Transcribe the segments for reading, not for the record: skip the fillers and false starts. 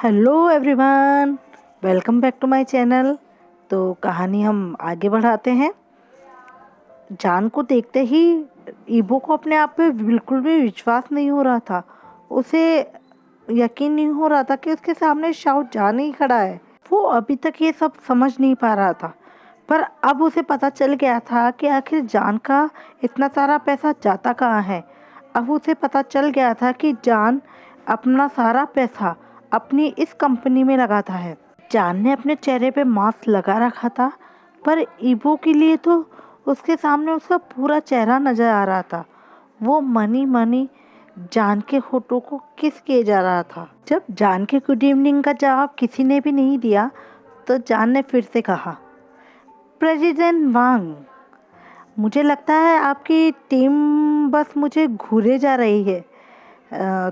Hello everyone, welcome back to my channel. तो कहानी हम आगे बढ़ाते हैं। जान को देखते ही ईबो को अपने आप पे बिल्कुल भी विश्वास नहीं हो रहा था। उसे यकीन नहीं हो रहा था कि उसके सामने शाओ जान ही खड़ा है। वो अभी तक ये सब समझ नहीं पा रहा था, पर अब उसे पता चल गया था कि आखिर जान का इतना सारा पैसा जाता कहाँ है। अब उसे पता चल गया था कि जान अपना सारा पैसा अपनी इस कंपनी में लगाता है। जान ने अपने चेहरे पे मास्क लगा रखा था, पर ईबो के लिए तो उसके सामने उसका पूरा चेहरा नजर आ रहा था। वो मनी मनी जान के होठों को किस किए जा रहा था। जब जान के गुड इवनिंग का जवाब किसी ने भी नहीं दिया, तो जान ने फिर से कहा, प्रेसिडेंट वांग, मुझे लगता है आपकी टीम बस मुझे घूरे जा रही है।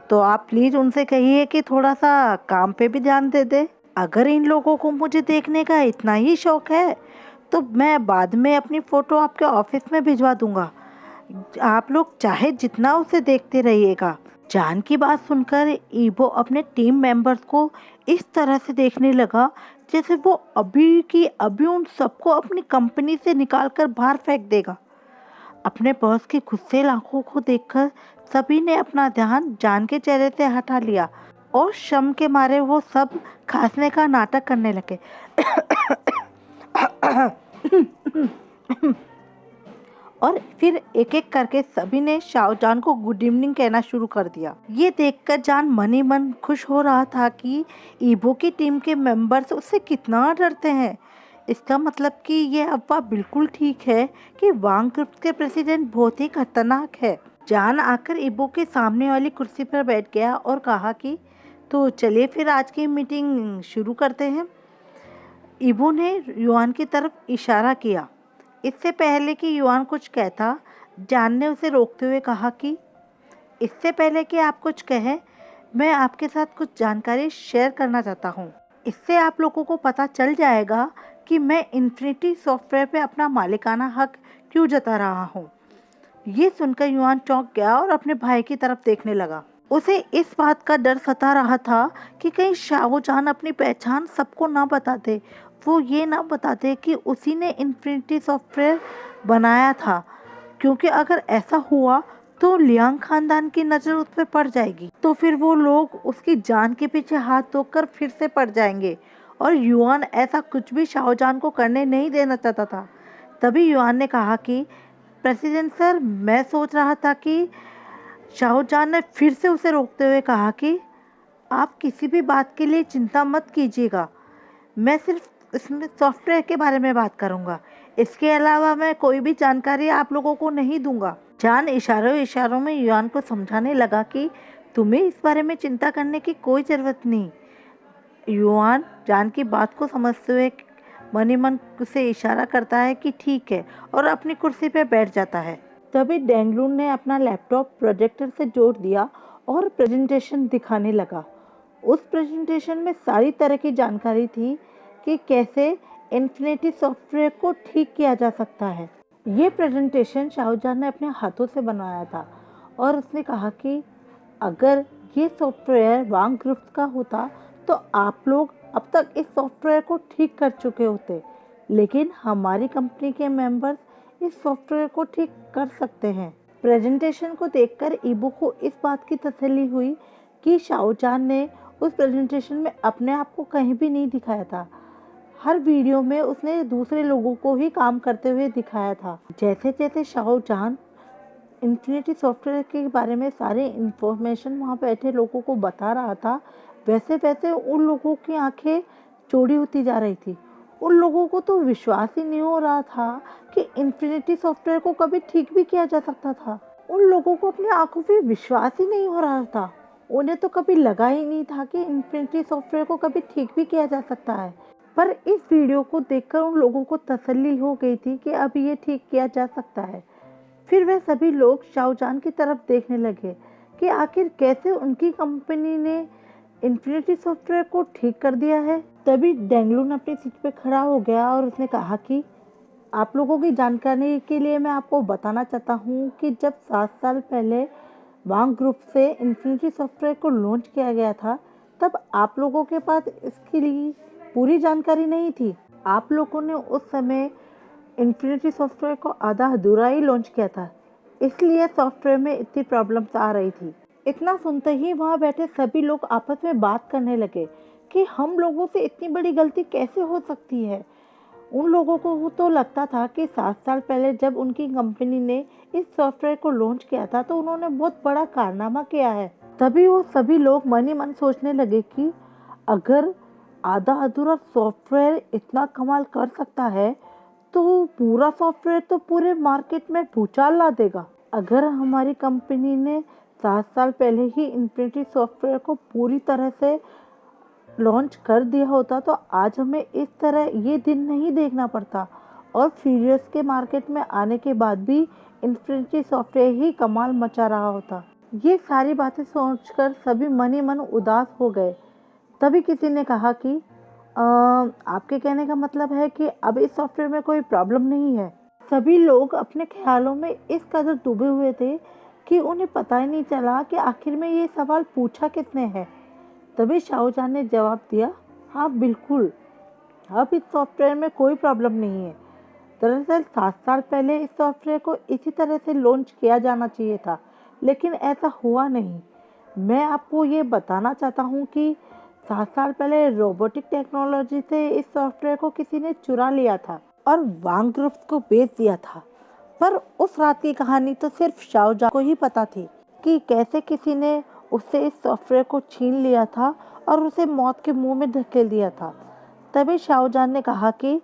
तो आप प्लीज़ उनसे कहिए कि थोड़ा सा काम पे भी ध्यान दे दे। अगर इन लोगों को मुझे देखने का इतना ही शौक है, तो मैं बाद में अपनी फ़ोटो आपके ऑफिस में भिजवा दूंगा। आप लोग चाहे जितना उसे देखते रहिएगा। जान की बात सुनकर ईबो अपने टीम मेंबर्स को इस तरह से देखने लगा जैसे वो अभी की अभी उन सबको अपनी कंपनी से निकालकर बाहर फेंक देगा। अपने बॉस की गुस्सेल आंखों को देखकर सभी ने अपना ध्यान जान के चेहरे से हटा लिया और शर्म के मारे वो सब खांसने का नाटक करने लगे। और फिर एक एक करके सभी ने शाओ जान को गुड इवनिंग कहना शुरू कर दिया। ये देखकर जान मन ही मन खुश हो रहा था कि ईबो की टीम के मेंबर्स उससे कितना डरते हैं। इसका मतलब कि ये अफवाह बिल्कुल ठीक है कि वांग ग्रुप के प्रेसिडेंट बहुत ही खतरनाक है। जान आकर ईबो के सामने वाली कुर्सी पर बैठ गया और कहा कि तो चलिए फिर आज की मीटिंग शुरू करते हैं। ईबो ने युआन की तरफ इशारा किया। इससे पहले कि युआन कुछ कहता, जान ने उसे रोकते हुए कहा कि इससे पहले कि आप कुछ कहें, मैं आपके साथ कुछ जानकारी शेयर करना चाहता हूँ। इससे आप लोगों को पता चल जाएगा कि मैं इन्फिनिटी सॉफ्टवेयर पे अपना मालिकाना हक क्यों जता रहा हूँ। ये सुनकर युआन चौंक गया और अपने भाई की तरफ देखने लगा। उसे इस बात का डर सता रहा था कि कहीं शाओ जान अपनी पहचान सबको ना बता दे। वो ये ना बताते कि उसी ने इन्फिनिटी सॉफ्टवेयर बनाया था, क्योंकि अगर ऐसा हुआ तो लियांग खानदान की नज़र उस पर पड़ जाएगी। तो फिर वो लोग उसकी जान के पीछे हाथ धोकर फिर से पड़ जाएंगे। और युआन ऐसा कुछ भी शाओ जान को करने नहीं देना चाहता था। तभी युआन ने कहा कि प्रेसिडेंट सर, मैं सोच रहा था कि शाओ जान ने फिर से उसे रोकते हुए कहा कि आप किसी भी बात के लिए चिंता मत कीजिएगा। मैं सिर्फ इसमें सॉफ्टवेयर के बारे में बात करूंगा। इसके अलावा मैं कोई भी जानकारी आप लोगों को नहीं दूंगा। जान इशारों इशारों में युआन को समझाने लगा कि तुम्हें इस बारे में चिंता करने की कोई ज़रूरत नहीं। युआन जान की बात को समझते हुए मन ही मन उसे इशारा करता है कि ठीक है, और अपनी कुर्सी पर बैठ जाता है। तभी डेंगलून ने अपना लैपटॉप प्रोजेक्टर से जोड़ दिया और प्रेजेंटेशन दिखाने लगा। उस प्रेजेंटेशन में सारी तरह की जानकारी थी कि कैसे इन्फिनिटी सॉफ्टवेयर को ठीक किया जा सकता है। ये प्रेजेंटेशन शाहजहां ने अपने हाथों से बनाया था और उसने कहा कि अगर ये सॉफ्टवेयर वांग ग्रुप का होता तो आप लोग अब तक इस सॉफ्टवेयर को ठीक कर चुके होते, लेकिन हमारी कंपनी के मेंबर्स इस सॉफ्टवेयर को ठीक कर सकते हैं। प्रेजेंटेशन को देखकर ईबो को इस बात की तसल्ली हुई कि शाओजान ने उस प्रेजेंटेशन में अपने आप को कहीं भी नहीं दिखाया था। हर वीडियो में उसने दूसरे लोगों को ही काम करते हुए दिखाया था। जैसे जैसे शाओजान इन्फिनिटी सॉफ्टवेयर के बारे में सारी इंफॉर्मेशन वहाँ बैठे लोगों को बता रहा था, वैसे वैसे उन लोगों की आंखें चौड़ी होती जा रही थी। उन लोगों को तो विश्वास ही नहीं हो रहा था कि इन्फिनिटी सॉफ्टवेयर को कभी ठीक भी किया जा सकता था। उन लोगों को अपनी आंखों पे विश्वास ही नहीं हो रहा था। उन्हें तो कभी लगा ही नहीं था कि इन्फिनिटी सॉफ्टवेयर को कभी ठीक भी किया जा सकता है। पर इस वीडियो को देखकर उन लोगों को तसल्ली हो गई थी कि अब ये ठीक किया जा सकता है। फिर वे सभी लोग शाओजान की तरफ देखने लगे कि आखिर कैसे उनकी कंपनी ने इन्फिनिटी सॉफ्टवेयर को ठीक कर दिया है। तभी डेंगलून अपनी सीट पे खड़ा हो गया और उसने कहा कि आप लोगों की जानकारी के लिए मैं आपको बताना चाहता हूँ कि जब 7 साल पहले वांग ग्रुप से इन्फिनिटी सॉफ्टवेयर को लॉन्च किया गया था, तब आप लोगों के पास इसके लिए पूरी जानकारी नहीं थी। आप लोगों ने उस समय इन्फिनिटी सॉफ्टवेयर को आधा अधूरा ही लॉन्च किया था, इसलिए सॉफ्टवेयर में इतनी प्रॉब्लम्स आ रही थी। इतना सुनते ही वहाँ बैठे सभी लोग आपस में बात करने लगे कि हम लोगों से इतनी बड़ी गलती कैसे हो सकती है। उन लोगों को तो लगता था कि 7 साल पहले जब उनकी कंपनी ने इस सॉफ्टवेयर को लॉन्च किया था तो उन्होंने बहुत बड़ा कारनामा किया है। तभी वो सभी लोग मन ही मन सोचने लगे कि अगर आधा अधूरा सॉफ्टवेयर इतना कमाल कर सकता है तो पूरा सॉफ्टवेयर तो पूरे मार्केट में भूचाल ला देगा। अगर हमारी कंपनी ने 7 साल पहले ही इन्फिनिटी सॉफ्टवेयर को पूरी तरह से लॉन्च कर दिया होता तो आज हमें इस तरह ये दिन नहीं देखना पड़ता और फ्यूरियस के मार्केट में आने के बाद भी इन्फिनिटी सॉफ्टवेयर ही कमाल मचा रहा होता। ये सारी बातें सोचकर सभी मन ही मन उदास हो गए। तभी किसी ने कहा कि आपके कहने का मतलब है कि अब इस सॉफ्टवेयर में कोई प्रॉब्लम नहीं है। सभी लोग अपने ख्यालों में इस कदर डूबे हुए थे कि उन्हें पता ही नहीं चला कि आखिर में ये सवाल पूछा किसने है। तभी शाहजहां ने जवाब दिया, हाँ बिल्कुल, अब इस सॉफ्टवेयर में कोई प्रॉब्लम नहीं है। दरअसल 7 साल पहले इस सॉफ्टवेयर को इसी तरह से लॉन्च किया जाना चाहिए था, लेकिन ऐसा हुआ नहीं। मैं आपको ये बताना चाहता हूँ कि 7 साल पहले रोबोटिक टेक्नोलॉजी से इस सॉफ्टवेयर को किसी ने चुरा लिया था और वांग ग्रुप्स को बेच दिया था। पर उस रात की कहानी तो सिर्फ शाहजहां को ही पता थी कि कैसे किसी ने उससे इस सॉफ्टवेयर को छीन लिया था और उसे मौत के मुंह में धकेल दिया था। तभी शाहजहां ने कहा कि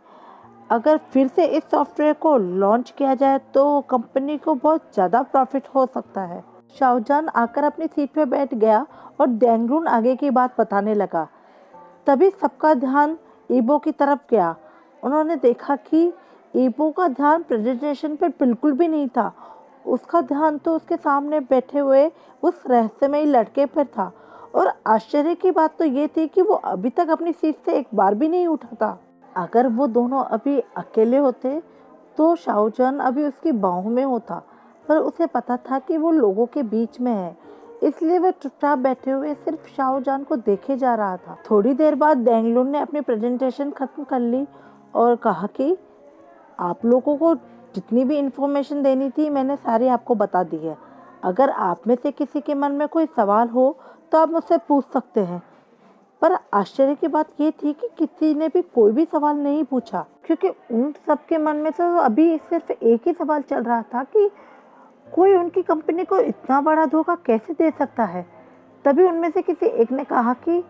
अगर फिर से इस सॉफ्टवेयर को लॉन्च किया जाए तो कंपनी को बहुत ज़्यादा प्रॉफिट हो सकता है। शाहजहां आकर अपनी सीट पर बैठ गया और डेंगलून आगे की बात बताने लगा। तभी सबका ध्यान ईबो की तरफ गया। उन्होंने देखा कि ईबो का ध्यान प्रेजेंटेशन पर बिल्कुल भी नहीं था। उसका ध्यान तो उसके सामने बैठे हुए उस रहस्यमयी लड़के पर था और आश्चर्य की बात तो ये थी कि वो अभी तक अपनी सीट से एक बार भी नहीं उठा था। अगर वो दोनों अभी अकेले होते तो शाहजहां अभी उसकी बाहों में होता, पर उसे पता था कि वो लोगों के बीच में है, इसलिए वह चुपचाप बैठे हुए सिर्फ शाहजहां को देखे जा रहा था। थोड़ी देर बाद डेंगलून ने अपनी प्रेजेंटेशन खत्म कर ली और कहा कि आप लोगों को जितनी भी इंफॉर्मेशन देनी थी मैंने सारी आपको बता दी है। अगर आप में से किसी के मन में कोई सवाल हो तो आप मुझसे पूछ सकते हैं। पर आश्चर्य की बात ये थी कि किसी ने भी कोई भी सवाल नहीं पूछा, क्योंकि उन सबके मन में तो अभी सिर्फ एक ही सवाल चल रहा था कि कोई उनकी कंपनी को इतना बड़ा धोखा कैसे दे सकता है। तभी उनमें से किसी एक ने कहा कि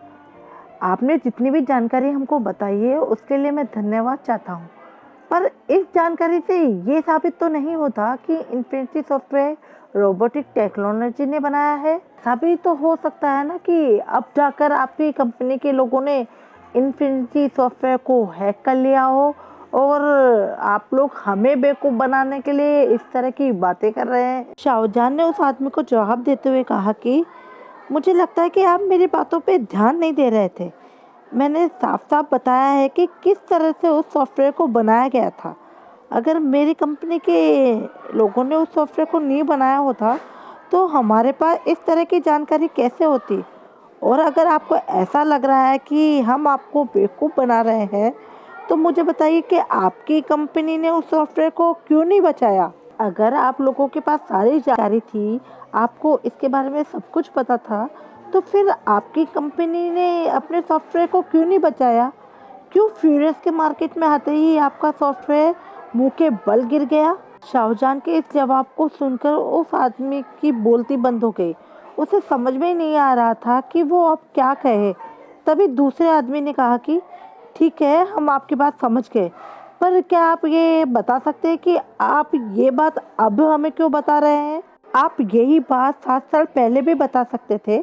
आपने जितनी भी जानकारी हमको बताई है उसके लिए मैं धन्यवाद चाहता हूँ, पर इस जानकारी से ये साबित तो नहीं होता कि इन्फिनिटी सॉफ्टवेयर रोबोटिक टेक्नोलॉजी ने बनाया है। साबित तो हो सकता है ना कि अब जाकर आपकी कंपनी के लोगों ने इन्फिनिटी सॉफ्टवेयर को हैक कर लिया हो और आप लोग हमें बेवकूफ़ बनाने के लिए इस तरह की बातें कर रहे हैं। शाहजहां ने उस आदमी को जवाब देते हुए कहा कि मुझे लगता है कि आप मेरी बातों पे ध्यान नहीं दे रहे थे। मैंने साफ साफ बताया है कि किस तरह से उस सॉफ्टवेयर को बनाया गया था। अगर मेरी कंपनी के लोगों ने उस सॉफ्टवेयर को नहीं बनाया होता तो हमारे पास इस तरह की जानकारी कैसे होती। और अगर आपको ऐसा लग रहा है कि हम आपको बेवकूफ़ बना रहे हैं तो मुझे बताइए कि आपकी कंपनी ने उस सॉफ्टवेयर को क्यों नहीं बचाया। अगर आप लोगों के पास सारी जानकारी थी, आपको इसके बारे में सब कुछ पता था, तो फिर आपकी कंपनी ने अपने सॉफ्टवेयर को क्यों नहीं बचाया? क्यों फ्यूरियस के मार्केट में आते ही आपका सॉफ्टवेयर मुंह के बल गिर गया? शाहजहां के इस जवाब को सुनकर उस आदमी की बोलती बंद हो गई। उसे समझ में ही नहीं आ रहा था कि वो अब क्या कहे। तभी दूसरे आदमी ने कहा कि ठीक है, हम आपकी बात समझ गए, पर क्या आप ये बता सकते हैं कि आप ये बात अब हमें क्यों बता रहे हैं? आप यही बात 7 साल पहले भी बता सकते थे,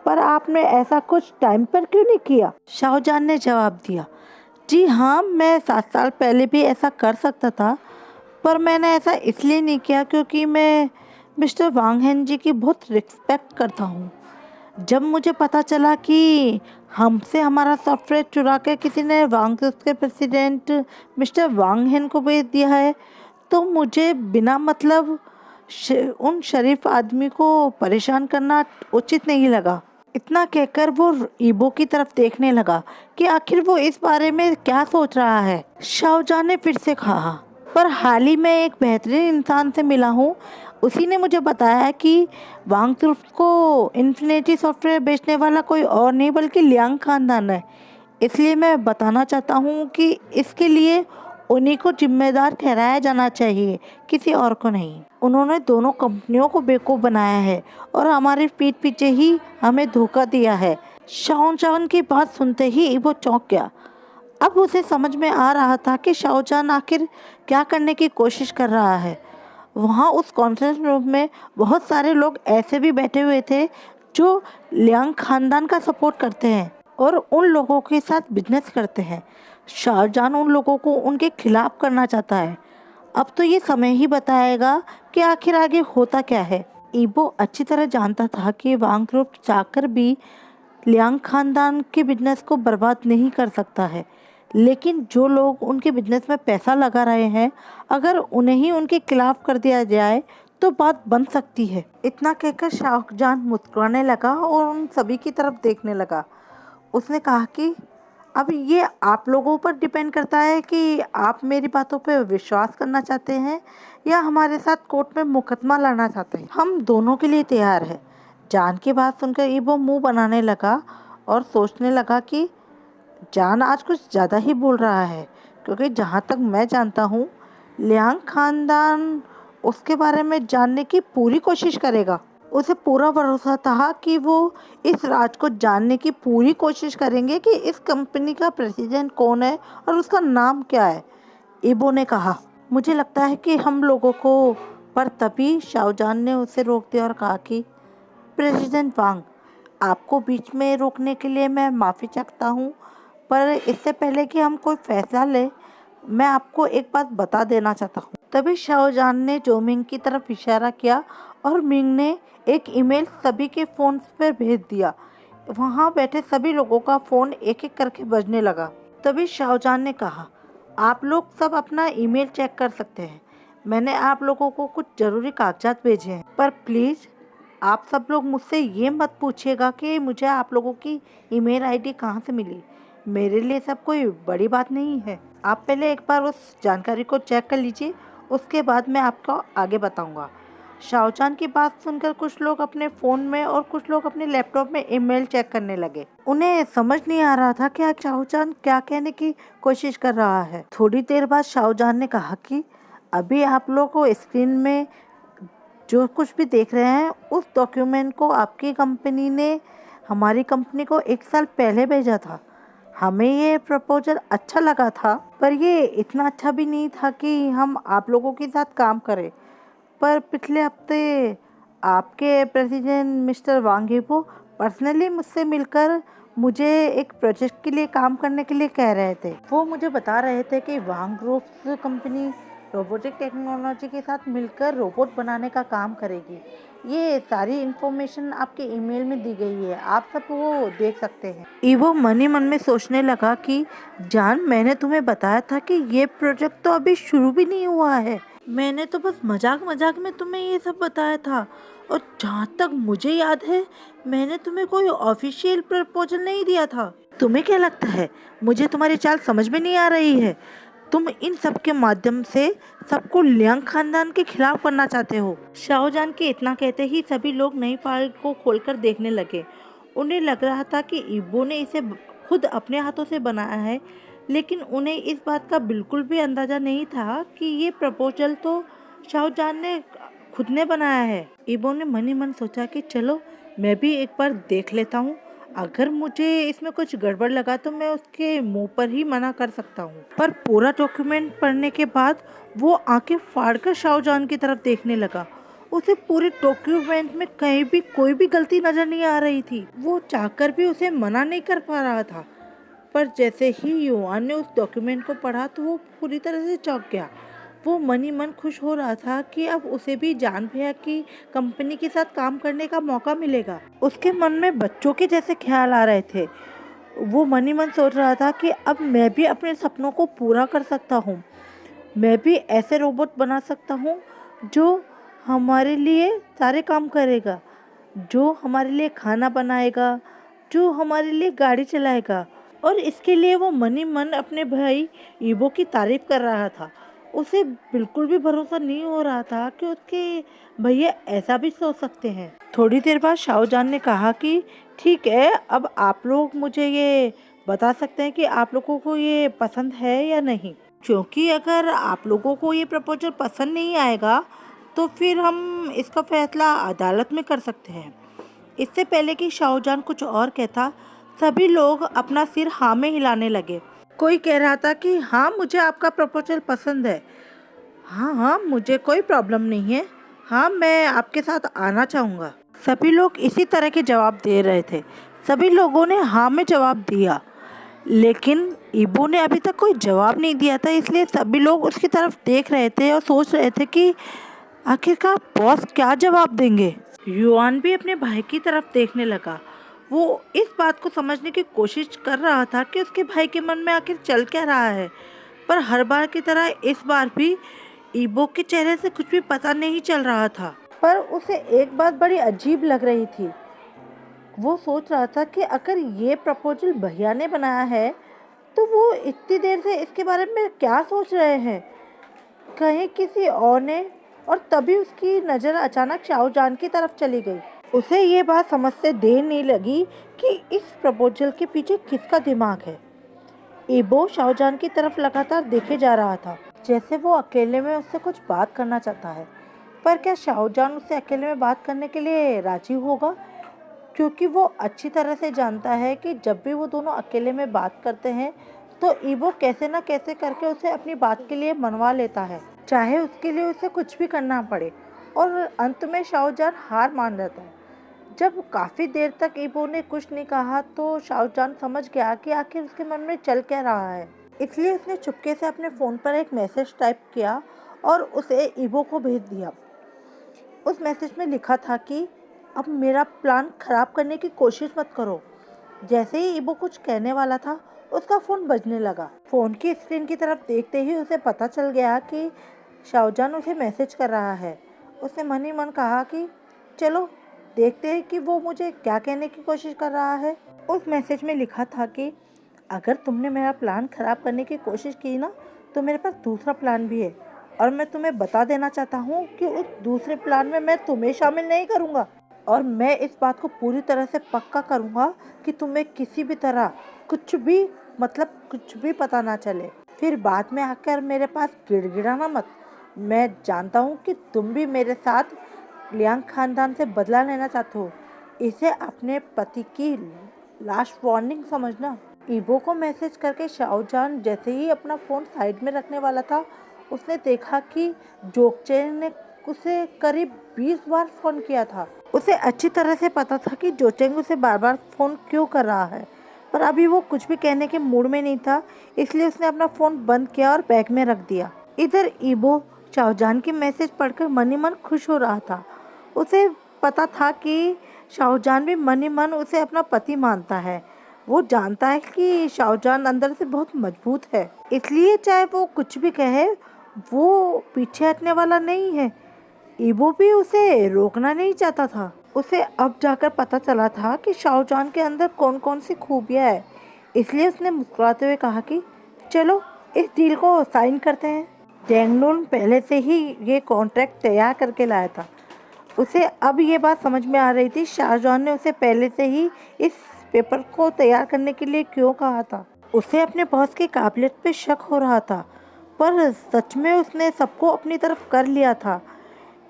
पर आपने ऐसा कुछ टाइम पर क्यों नहीं किया? शाहजहां ने जवाब दिया, जी हाँ, मैं 7 साल पहले भी ऐसा कर सकता था, पर मैंने ऐसा इसलिए नहीं किया क्योंकि मैं मिस्टर वांग हेन जी की बहुत रिस्पेक्ट करता हूँ। जब मुझे पता चला कि हमसे हमारा सॉफ्टवेयर चुरा कर किसी ने वांग ग्रुप के प्रेसिडेंट मिस्टर वांग हेन को बेच दिया है, तो मुझे बिना मतलब उन शरीफ आदमी को परेशान करना उचित नहीं लगा। इतना कहकर वो ईबो की तरफ देखने लगा कि आखिर वो इस बारे में क्या सोच रहा है। शाहजहां ने फिर से कहा, पर हाल ही में एक बेहतरीन इंसान से मिला हूँ। उसी ने मुझे बताया कि वांग ग्रुप को इन्फिनिटी सॉफ्टवेयर बेचने वाला कोई और नहीं बल्कि लियांग खानदान है। इसलिए मैं बताना चाहता हूँ कि इसके लिए उन्हीं को जिम्मेदार ठहराया जाना चाहिए, किसी और को नहीं। उन्होंने दोनों कंपनियों को बेवकूफ़ बनाया है और हमारी पीठ पीछे ही हमें धोखा दिया है। शाहजहां की बात सुनते ही वो चौंक गया। अब उसे समझ में आ रहा था कि शाहजहां आखिर क्या करने की कोशिश कर रहा है। वहाँ उस कॉन्फ्रेंस रूम में बहुत सारे लोग ऐसे भी बैठे हुए थे जो लियांग खानदान का सपोर्ट करते हैं और उन लोगों के साथ बिजनेस करते हैं। शाहजहां उन लोगों को उनके खिलाफ करना चाहता है। अब तो ये समय ही बताएगा कि आखिर आगे होता क्या है। ईबो अच्छी तरह जानता था कि वांग ग्रुप चाहकर भी लियांग खानदान के बिजनेस को बर्बाद नहीं कर सकता है, लेकिन जो लोग उनके बिजनेस में पैसा लगा रहे हैं, अगर उन्हें ही उनके खिलाफ कर दिया जाए तो बात बन सकती है। इतना कहकर शाहजहां मुस्कुराने लगा और उन सभी की तरफ देखने लगा। उसने कहा कि अब ये आप लोगों पर डिपेंड करता है कि आप मेरी बातों पे विश्वास करना चाहते हैं या हमारे साथ कोर्ट में मुकदमा लड़ना चाहते हैं। हम दोनों के लिए तैयार है। जान की बात सुनकर ईबो मुंह बनाने लगा और सोचने लगा कि जान आज कुछ ज़्यादा ही बोल रहा है, क्योंकि जहाँ तक मैं जानता हूँ लियांग खानदान उसके बारे में जानने की पूरी कोशिश करेगा। उसे पूरा भरोसा था कि वो इस राज को जानने की पूरी कोशिश करेंगे कि इस कंपनी का प्रेसिडेंट कौन है और उसका नाम क्या है। ईबो ने कहा, मुझे लगता है कि हम लोगों को, पर तभी शाहजहां ने उसे रोक दिया और कहा कि प्रेसिडेंट वांग, आपको बीच में रोकने के लिए मैं माफ़ी चाहता हूँ, पर इससे पहले कि हम कोई फैसला लें, मैं आपको एक बात बता देना चाहता हूँ। तभी शाहजहां ने जोमिंग की तरफ इशारा किया और मिंग ने एक ईमेल सभी के फ़ोन पर भेज दिया। वहाँ बैठे सभी लोगों का फ़ोन एक एक करके बजने लगा। तभी शाहजहां ने कहा, आप लोग सब अपना ईमेल चेक कर सकते हैं। मैंने आप लोगों को कुछ ज़रूरी कागजात भेजे हैं, पर प्लीज़ आप सब लोग मुझसे ये मत पूछिएगा कि मुझे आप लोगों की ईमेल आईडी कहाँ से मिली। मेरे लिए सब कोई बड़ी बात नहीं है। आप पहले एक बार उस जानकारी को चेक कर लीजिए, उसके बाद मैं आपको आगे बताऊंगा। शाहजहां की बात सुनकर कुछ लोग अपने फ़ोन में और कुछ लोग अपने लैपटॉप में ईमेल चेक करने लगे। उन्हें समझ नहीं आ रहा था कि शाहजहां क्या कहने की कोशिश कर रहा है। थोड़ी देर बाद शाहजहां ने कहा कि अभी आप लोग को स्क्रीन में जो कुछ भी देख रहे हैं, उस डॉक्यूमेंट को आपकी कंपनी ने हमारी कंपनी को 1 साल पहले भेजा था। हमें ये प्रपोजल अच्छा लगा था, पर ये इतना अच्छा भी नहीं था कि हम आप लोगों के साथ काम करें। पर पिछले हफ्ते आपके प्रेसिडेंट मिस्टर वांग यीबो पर्सनली मुझसे मिलकर मुझे एक प्रोजेक्ट के लिए काम करने के लिए कह रहे थे। वो मुझे बता रहे थे कि वांग ग्रुप कंपनी रोबोटिक टेक्नोलॉजी के साथ मिलकर रोबोट बनाने का काम करेगी। ये सारी इन्फॉर्मेशन आपके ईमेल में दी गई है, आप सब वो देख सकते हैं। ईवो मन ही मन में सोचने लगा कि जान, मैंने तुम्हें बताया था कि ये प्रोजेक्ट तो अभी शुरू भी नहीं हुआ है। मैंने तो बस मजाक मजाक में तुम्हें ये सब बताया था, और जहाँ तक मुझे याद है मैंने तुम्हें कोई ऑफिशियल प्रपोजल नहीं दिया था। तुम्हें क्या लगता है मुझे तुम्हारी चाल समझ में नहीं आ रही है? तुम इन सब के माध्यम से सबको लियांग खानदान के खिलाफ करना चाहते हो। शाहजहां के इतना कहते ही सभी लोग नई फाइल को खोलकर देखने लगे। उन्हें लग रहा था कि ईबो ने इसे खुद अपने हाथों से बनाया है, लेकिन उन्हें इस बात का बिल्कुल भी अंदाज़ा नहीं था कि ये प्रपोजल तो शाहजहां ने खुद ने बनाया है। ईबो ने मन ही मन सोचा कि चलो मैं भी एक बार देख लेता हूँ, अगर मुझे इसमें कुछ गड़बड़ लगा तो मैं उसके मुंह पर ही मना कर सकता हूँ। पर पूरा डॉक्यूमेंट पढ़ने के बाद वो आंखें फाड़कर शाहजहां की तरफ देखने लगा। उसे पूरे डॉक्यूमेंट में कहीं भी कोई भी गलती नजर नहीं आ रही थी। वो चाहकर भी उसे मना नहीं कर पा रहा था, पर जैसे ही युवान ने उस डॉक्यूमेंट को पढ़ा तो वो पूरी तरह से चौंक गया। वो मन ही मन खुश हो रहा था कि अब उसे भी जान भैया की कंपनी के साथ काम करने का मौका मिलेगा। उसके मन में बच्चों के जैसे ख्याल आ रहे थे। वो मन ही मन सोच रहा था कि अब मैं भी अपने सपनों को पूरा कर सकता हूँ। मैं भी ऐसे रोबोट बना सकता हूँ जो हमारे लिए सारे काम करेगा। जो हमारे लिए खाना बनाएगा, जो हमारे लिए गाड़ी चलाएगा। और इसके लिए वो मनी मन अपने भाई ईबो की तारीफ कर रहा था। उसे बिल्कुल भी भरोसा नहीं हो रहा था कि उसके भैया ऐसा भी सोच सकते हैं। थोड़ी देर बाद शाओजान ने कहा कि ठीक है, अब आप लोग मुझे ये बता सकते हैं कि आप लोगों को ये पसंद है या नहीं, क्योंकि अगर आप लोगों को ये प्रपोजल पसंद नहीं आएगा तो फिर हम इसका फैसला अदालत में कर सकते हैं। इससे पहले कि शाओजान कुछ और कहता, सभी लोग अपना सिर हाँ में हिलाने लगे। कोई कह रहा था कि हाँ, मुझे आपका प्रपोजल पसंद है। हाँ हाँ, मुझे कोई प्रॉब्लम नहीं है। हाँ, मैं आपके साथ आना चाहूँगा। सभी लोग इसी तरह के जवाब दे रहे थे। सभी लोगों ने हाँ में जवाब दिया, लेकिन ईबो ने अभी तक कोई जवाब नहीं दिया था, इसलिए सभी लोग उसकी तरफ देख रहे थे और सोच रहे थे कि आखिरकार बॉस क्या जवाब देंगे। युआन भी अपने भाई की तरफ देखने लगा। वो इस बात को समझने की कोशिश कर रहा था कि उसके भाई के मन में आखिर चल क्या रहा है, पर हर बार की तरह इस बार भी ईबो के चेहरे से कुछ भी पता नहीं चल रहा था। पर उसे एक बात बड़ी अजीब लग रही थी। वो सोच रहा था कि अगर ये प्रपोजल भैया ने बनाया है तो वो इतनी देर से इसके बारे में क्या सोच रहे हैं, कहीं किसी और ने। और तभी उसकी नज़र अचानक शाओजान की तरफ चली गई। उसे ये बात समझ से देर नहीं लगी कि इस प्रपोजल के पीछे किसका दिमाग है। ईबो शाओजान की तरफ लगातार देखे जा रहा था, जैसे वो अकेले में उससे कुछ बात करना चाहता है। पर क्या शाओजान उससे अकेले में बात करने के लिए राजी होगा? क्योंकि वो अच्छी तरह से जानता है कि जब भी वो दोनों अकेले में बात करते हैं तो ईबो कैसे ना कैसे करके उसे अपनी बात के लिए मनवा लेता है, चाहे उसके लिए उसे कुछ भी करना पड़े। और अंत में शाओजान हार मान जाता है। जब काफ़ी देर तक ईबो ने कुछ नहीं कहा तो शाओजान समझ गया कि आखिर उसके मन में चल क्या रहा है। इसलिए उसने चुपके से अपने फ़ोन पर एक मैसेज टाइप किया और उसे ईबो को भेज दिया। उस मैसेज में लिखा था कि अब मेरा प्लान ख़राब करने की कोशिश मत करो। जैसे ही ईबो कुछ कहने वाला था, उसका फ़ोन बजने लगा। फ़ोन की स्क्रीन की तरफ देखते ही उसे पता चल गया कि शाओजान उसे मैसेज कर रहा है। उसने मन ही मन कहा कि चलो देखते हैं कि वो मुझे क्या कहने की कोशिश कर रहा है। उस मैसेज में लिखा था कि अगर तुमने मेरा प्लान ख़राब करने की कोशिश की ना, तो मेरे पास दूसरा प्लान भी है और मैं तुम्हें बता देना चाहता हूँ कि उस दूसरे प्लान में मैं तुम्हें शामिल नहीं करूँगा। और मैं इस बात को पूरी तरह से पक्का करूँगा कि तुम्हें किसी भी तरह कुछ भी कुछ भी पता ना चले। फिर बाद में आकर मेरे पास गिड़गिड़ाना मत। मैं जानता हूँ कि तुम भी मेरे साथ लियांग खानदान से बदला लेना चाहते हो। इसे अपने पति की लास्ट वार्निंग समझना। ईबो को मैसेज करके शाओजान जैसे ही अपना फ़ोन साइड में रखने वाला था, उसने देखा कि जोकचेन ने उसे करीब 20 बार फ़ोन किया था। उसे अच्छी तरह से पता था कि जोचेंग उसे बार बार फ़ोन क्यों कर रहा है, पर अभी वो कुछ भी कहने के मूड में नहीं था, इसलिए उसने अपना फ़ोन बंद किया और बैग में रख दिया। इधर ईबो शाओजान की मैसेज पढ़कर मन ही मन खुश हो रहा था। उसे पता था कि शाओजान भी मन ही मन उसे अपना पति मानता है। वो जानता है कि शाओजान अंदर से बहुत मजबूत है, इसलिए चाहे वो कुछ भी कहे, वो पीछे हटने वाला नहीं है। ईबो भी उसे रोकना नहीं चाहता था। उसे अब जाकर पता चला था कि शाओजान के अंदर कौन कौन सी खूबियाँ है, इसलिए उसने मुस्कुराते हुए कहा कि चलो इस डील को साइन करते हैं। डैंगलून पहले से ही ये कॉन्ट्रैक्ट तैयार करके लाया था। उसे अब ये बात समझ में आ रही थी शाहजहां ने उसे पहले से ही इस पेपर को तैयार करने के लिए क्यों कहा था। उसे अपने बॉस की काबिलियत पे शक हो रहा था, पर सच में उसने सबको अपनी तरफ कर लिया था।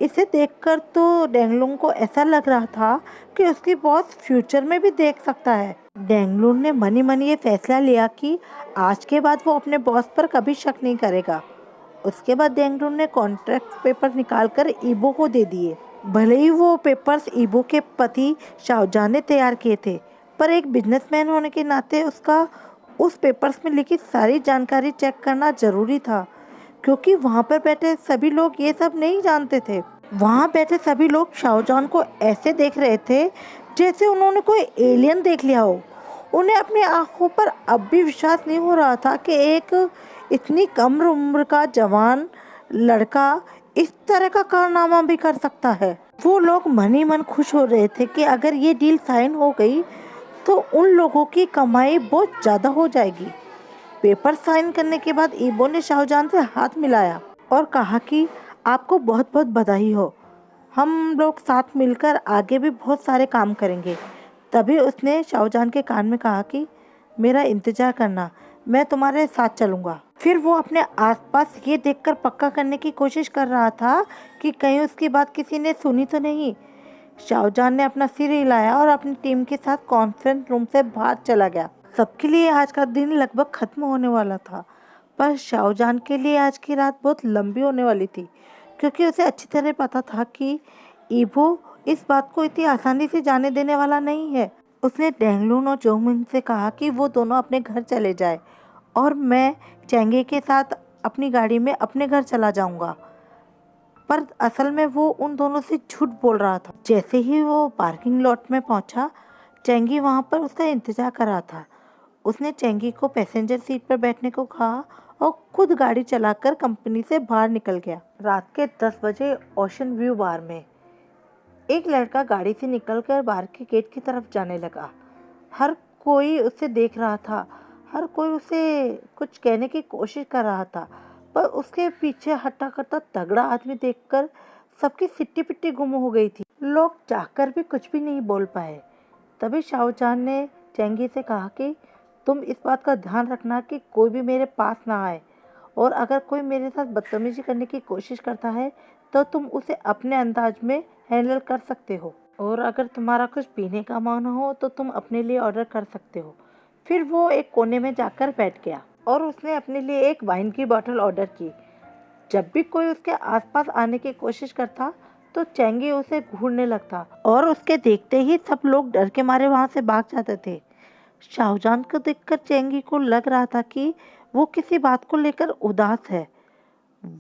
इसे देखकर तो डेंगलुंग को ऐसा लग रहा था कि उसकी बॉस फ्यूचर में भी देख सकता है। डेंगलुंग ने मनी मनी ये फैसला लिया कि आज के बाद वो अपने बॉस पर कभी शक नहीं करेगा। उसके बाद डेंगलुंग ने कॉन्ट्रैक्ट पेपर निकालकर ईबो को दे दिए। भले ही वो पेपर्स ईबो के पति शाहजहां ने तैयार किए थे, पर एक बिजनेसमैन होने के नाते उसका उस पेपर्स में लिखी सारी जानकारी चेक करना ज़रूरी था, क्योंकि वहाँ पर बैठे सभी लोग ये सब नहीं जानते थे। वहाँ बैठे सभी लोग शाहजहां को ऐसे देख रहे थे जैसे उन्होंने कोई एलियन देख लिया हो। उन्हें अपनी आंखों पर अब भी विश्वास नहीं हो रहा था कि एक इतनी कम उम्र का जवान लड़का इस तरह का कारनामा भी कर सकता है। वो लोग मन ही मन खुश हो रहे थे कि अगर ये डील साइन हो गई तो उन लोगों की कमाई बहुत ज़्यादा हो जाएगी। पेपर साइन करने के बाद ईबो ने शाहजहां से हाथ मिलाया और कहा कि आपको बहुत बहुत बधाई हो, हम लोग साथ मिलकर आगे भी बहुत सारे काम करेंगे। तभी उसने शाहजहां के कान में कहा कि मेरा इंतजार करना, मैं तुम्हारे साथ चलूँगा। फिर वो अपने आसपास ये देखकर पक्का करने की कोशिश कर रहा था कि कहीं उसकी बात किसी ने सुनी तो नहीं। शाहजहां ने अपना सिर हिलाया और अपनी टीम के साथ कॉन्फ्रेंस रूम से बाहर चला गया। सबके लिए आज का दिन लगभग खत्म होने वाला था, पर शाहजहां के लिए आज की रात बहुत लंबी होने वाली थी, क्योंकि उसे अच्छी तरह पता था कि ईबो इस बात को इतनी आसानी से जाने देने वाला नहीं है। उसने डेंगलून और जोंगमिन से कहा कि वो दोनों अपने घर चले जाए और मैं चेंगे के साथ अपनी गाड़ी में अपने घर चला जाऊंगा। पर असल में वो उन दोनों से झूठ बोल रहा था। जैसे ही वो पार्किंग लॉट में पहुंचा, चेंगी वहां पर उसका इंतजार कर रहा था। उसने चेंगी को पैसेंजर सीट पर बैठने को कहा और खुद गाड़ी चलाकर कंपनी से बाहर निकल गया। रात के 10 बजे ओशन व्यू बार में एक लड़का गाड़ी से निकलकर बार के गेट की तरफ जाने लगा। हर कोई उसे देख रहा था, हर कोई उसे कुछ कहने की कोशिश कर रहा था, पर उसके पीछे हट्टा कट्टा तगड़ा आदमी देखकर सबकी सिट्टी पिट्टी गुम हो गई थी। लोग चाहकर भी कुछ भी नहीं बोल पाए। तभी शाहजहां ने चेंगी से कहा कि तुम इस बात का ध्यान रखना कि कोई भी मेरे पास ना आए, और अगर कोई मेरे साथ बदतमीजी करने की कोशिश करता है तो तुम उसे अपने अंदाज में हैंडल कर सकते हो, और अगर तुम्हारा कुछ पीने का मन हो तो तुम अपने लिए ऑर्डर कर सकते हो। फिर वो एक कोने में जाकर बैठ गया और उसने अपने लिए एक वाइन की बोतल ऑर्डर की। जब भी कोई उसके आसपास आने की कोशिश करता तो चेंगी उसे घूरने लगता और उसके देखते ही सब लोग डर के मारे वहां से भाग जाते थे। शाहजहां को देखकर चेंगी को लग रहा था कि वो किसी बात को लेकर उदास है।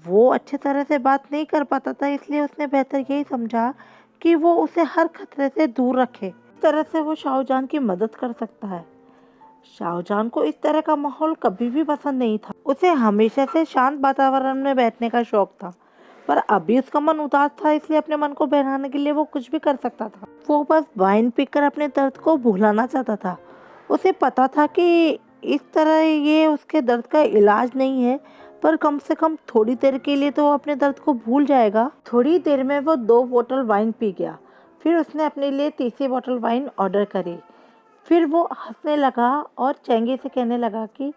वो अच्छी तरह से बात नहीं कर पाता था, इसलिए उसने बेहतर यही समझा कि वो उसे हर खतरे से दूर रखे। इस तरह से वो शाहजहां की मदद कर सकता है। शाहजहां को इस तरह का माहौल कभी भी पसंद नहीं था। उसे हमेशा से शांत वातावरण में बैठने का शौक था, पर अभी उसका मन उदास था, इसलिए अपने मन को बहलाने के लिए वो कुछ भी कर सकता था। वो बस वाइन पीकर अपने दर्द को भुलाना चाहता था। उसे पता था कि इस तरह ये उसके दर्द का इलाज नहीं है, पर कम से कम थोड़ी देर के लिए तो वो अपने दर्द को भूल जाएगा। थोड़ी देर में वो 2 बोतल वाइन पी गया। फिर उसने अपने लिए तीसरी बोतल वाइन ऑर्डर करी। फिर वो हंसने लगा और चेंगी से कहने लगा कि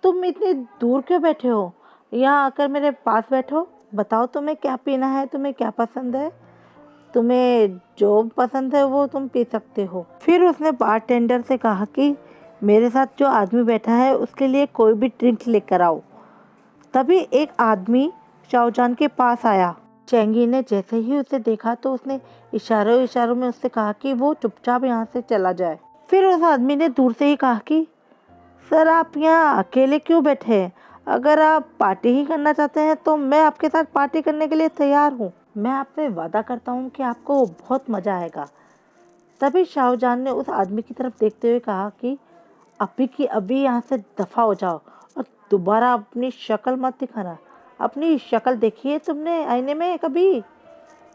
तुम इतनी दूर क्यों बैठे हो, यहाँ आकर मेरे पास बैठो। बताओ तुम्हें क्या पीना है, तुम्हें क्या पसंद है, तुम्हें जो पसंद है वो तुम पी सकते हो। फिर उसने बारटेंडर से कहा कि मेरे साथ जो आदमी बैठा है उसके लिए कोई भी ड्रिंक लेकर आओ। तभी एक आदमी शाहजहां के पास आया। चेंगी ने जैसे ही उसे देखा तो उसने इशारों इशारों में उससे कहा कि वो चुपचाप यहाँ से चला जाए। फिर उस आदमी ने दूर से ही कहा कि सर, आप यहाँ अकेले क्यों बैठे हैं? अगर आप पार्टी ही करना चाहते हैं तो मैं आपके साथ पार्टी करने के लिए तैयार हूँ। मैं आपसे वादा करता हूँ कि आपको बहुत मज़ा आएगा। तभी शाहजहां ने उस आदमी की तरफ देखते हुए कहा कि अभी की अभी यहाँ से दफ़ा हो जाओ और दोबारा अपनी शक्ल मत दिखाना। अपनी शक्ल देखी है तुमने आईने में कभी?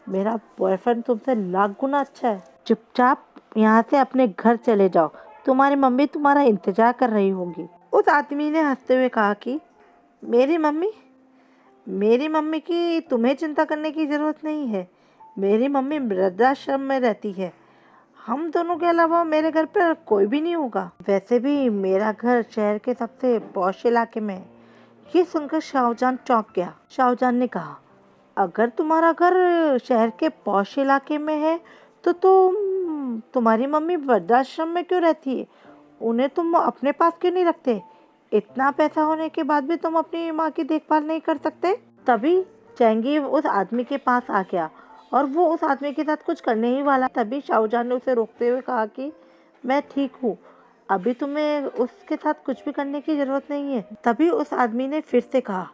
मेरा बॉयफ्रेंड तुमसे लाख गुना अच्छा है। चुपचाप यहाँ से अपने घर चले जाओ, तुम्हारी मम्मी तुम्हारा इंतजार कर रही होगी। उस आदमी ने हंसते हुए कहा कि मेरी मम्मी मेरी मम्मी की तुम्हें चिंता करने की ज़रूरत नहीं है। मेरी मम्मी वृद्धाश्रम में रहती है। हम दोनों के अलावा मेरे घर पर कोई भी नहीं होगा। वैसे भी मेरा घर शहर के सबसे पॉश इलाके में है। ये सुनकर शाहजहां चौंक गया। शाहजहां ने कहा, अगर तुम्हारा घर शहर के पॉश इलाके में है तो तुम्हारी मम्मी वृद्धाश्रम में क्यों रहती है? उन्हें तुम अपने पास क्यों नहीं रखते? इतना पैसा होने के बाद भी तुम अपनी माँ की देखभाल नहीं कर सकते? तभी चेंगी उस आदमी के पास आ गया और वो उस आदमी के साथ कुछ करने ही वाला। तभी शाहजहां ने उसे रोकते हुए कहा कि मैं ठीक हूँ, अभी तुम्हें उसके साथ कुछ भी करने की ज़रूरत नहीं है। तभी उस आदमी ने फिर से कहा,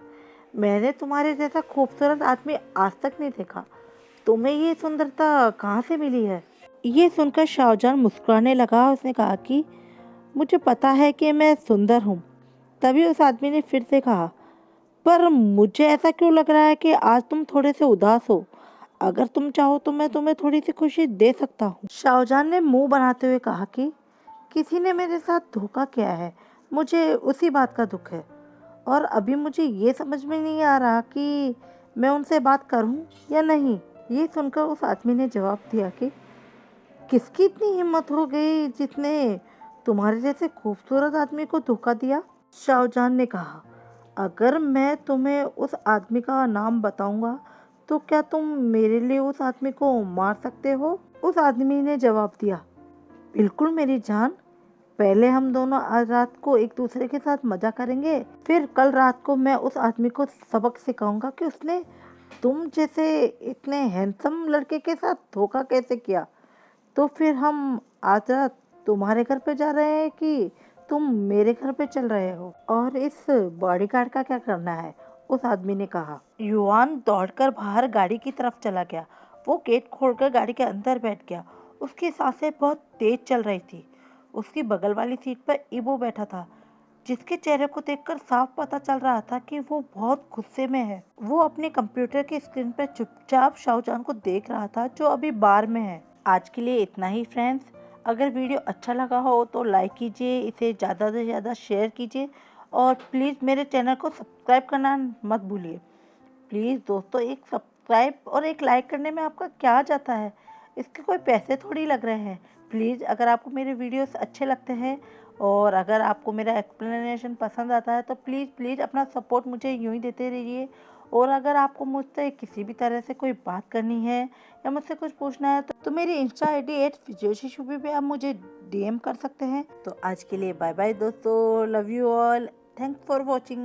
मैंने तुम्हारे जैसा खूबसूरत आदमी आज तक नहीं देखा। तुम्हें ये सुंदरता कहाँ से मिली है? ये सुनकर शाहजहां मुस्कुराने लगा। उसने कहा कि मुझे पता है कि मैं सुंदर हूँ। तभी उस आदमी ने फिर से कहा, पर मुझे ऐसा क्यों लग रहा है कि आज तुम थोड़े से उदास हो? अगर तुम चाहो तो मैं तुम्हें थोड़ी सी खुशी दे सकता हूँ। शाहजहां ने मुंह बनाते हुए कहा कि किसी ने मेरे साथ धोखा किया है, मुझे उसी बात का दुख है और अभी मुझे ये समझ में नहीं आ रहा कि मैं उनसे बात करूं या नहीं। ये सुनकर उस आदमी ने जवाब दिया कि किसकी इतनी हिम्मत हो गई जिसने तुम्हारे जैसे खूबसूरत आदमी को धोखा दिया। शाहजहां ने कहा, अगर मैं तुम्हें उस आदमी का नाम बताऊंगा तो क्या तुम मेरे लिए उस आदमी को मार सकते हो। उस आदमी ने जवाब दिया, बिल्कुल मेरी जान, पहले हम दोनों आज रात को एक दूसरे के साथ मजा करेंगे, फिर कल रात को मैं उस आदमी को सबक सिखाऊंगा कि उसने तुम जैसे इतने हैंडसम लड़के के साथ धोखा कैसे किया। तो फिर हम आज रात तुम्हारे घर पे जा रहे हैं कि तुम मेरे घर पे चल रहे हो और इस बॉडीगार्ड का क्या करना है। उस आदमी ने कहा। युवान दौड़कर बाहर गाड़ी की तरफ चला गया। वो गेट खोलकर गाड़ी के अंदर बैठ गया। उसकी सांसें बहुत तेज चल रही थी। उसकी बगल वाली सीट पर इबो बैठा था, जिसके चेहरे को देखकर साफ पता चल रहा था कि वो बहुत गुस्से में है। वो अपने कंप्यूटर की स्क्रीन पर चुपचाप शाहजहां को देख रहा था, जो अभी बार में है। आज के लिए इतना ही फ्रेंड्स। अगर वीडियो अच्छा लगा हो तो लाइक कीजिए, इसे ज़्यादा से ज़्यादा शेयर कीजिए और प्लीज़ मेरे चैनल को सब्सक्राइब करना मत भूलिए। प्लीज़ दोस्तों, एक सब्सक्राइब और एक लाइक करने में आपका क्या जाता है, इसके कोई पैसे थोड़ी लग रहे हैं। प्लीज़ अगर आपको मेरे वीडियोस अच्छे लगते हैं और अगर आपको मेरा एक्सप्लेनेशन पसंद आता है तो प्लीज़ प्लीज़ अपना सपोर्ट मुझे यूँ ही देते रहिए। और अगर आपको मुझसे किसी भी तरह से कोई बात करनी है या मुझसे कुछ पूछना है तो मेरी इंस्टा ID @फिजियोशिशुभी पे आप मुझे DM कर सकते हैं। तो आज के लिए बाय बाय दोस्तों, love you all, thanks for watching.